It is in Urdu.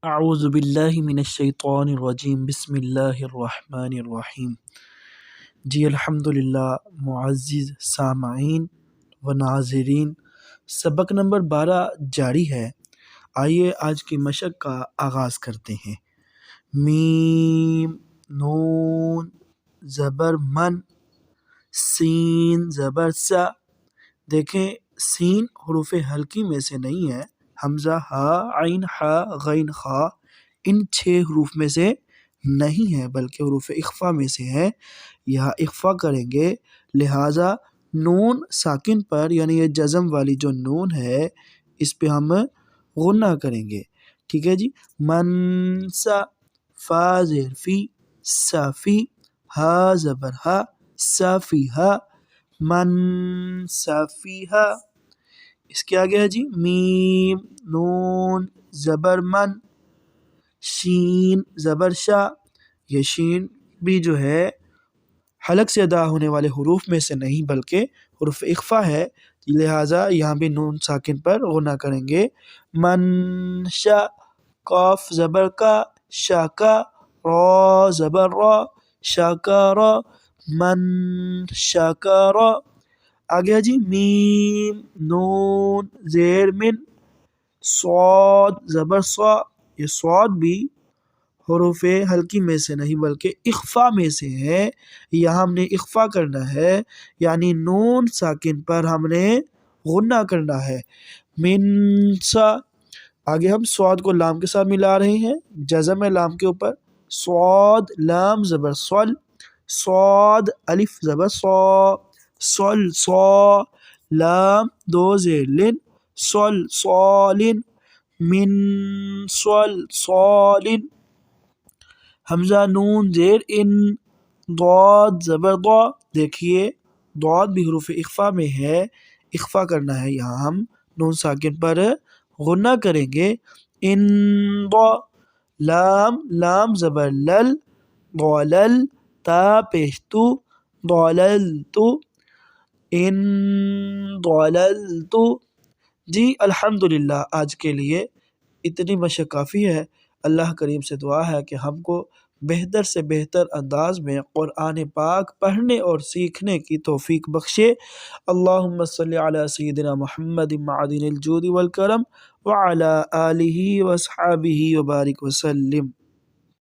اعوذ باللہ من الشیطان الرجیم بسم اللہ الرحمن الرحیم۔ جی الحمدللہ معزز سامعین و ناظرین، سبق نمبر 12 جاری ہے۔ آئیے آج کی مشق کا آغاز کرتے ہیں۔ میم نون زبر من، سین زبر سا۔ دیکھیں سین حروف ہلکی میں سے نہیں ہے، حمزہ ہا، عین ہا، غین خا ان 6 حروف میں سے نہیں ہے بلکہ حروف اخفا میں سے ہے۔ یہاں اخفا کریں گے، لہٰذا نون ساکن پر یعنی یہ جزم والی جو نون ہے اس پہ ہم غنہ کریں گے، ٹھیک ہے جی۔ من سا، فا زیر فی، صافی، ہا زبر ہا، صافی ہا، من صافی ہا۔ اس کے آگے ہے جی میم نون زبر من، شین زبر شا۔ یہ شین بھی جو ہے حلق سے ادا ہونے والے حروف میں سے نہیں بلکہ حروف اخفا ہے، لہٰذا یہاں بھی نون ساکن پر غنہ کریں گے۔ من شا، قاف زبر کا، شا کا، را زبر را، شا کا را، من شا کا را۔ آگے جی میم نون زیر من، صاد زبر صا۔ یہ صاد بھی حروف ہلکی میں سے نہیں بلکہ اخفا میں سے ہے، یہاں ہم نے اخفا کرنا ہے یعنی نون ساکن پر ہم نے غنہ کرنا ہے۔ من سا، آگے ہم صاد کو لام کے ساتھ ملا رہے ہیں، جزم ہے لام کے اوپر، صاد لام زبر صل، صاد الف زبر صا، صل صا، لام دو زیر لن، صل صالن، من صل صالن۔ حمزہ نون زیر ان، ضاد زبر ضا۔ دیکھیے ضاد بھی حروف اخفا میں ہے، اخفا کرنا ہے، یہاں ہم نون ساکن پر غنہ کریں گے۔ ان ضا، لام لام زبر لل، ضلل، تا پیش تو، ضللت، ان ضللت۔ جی الحمدللہ آج کے لیے اتنی مشق کافی ہے۔ اللہ کریم سے دعا ہے کہ ہم کو بہتر سے بہتر انداز میں قرآن پاک پڑھنے اور سیکھنے کی توفیق بخشے۔ اللہم صلی علی سیدنا محمد معدن الجود والکرم وعلی آلہ واصحابہ وبارک وسلم۔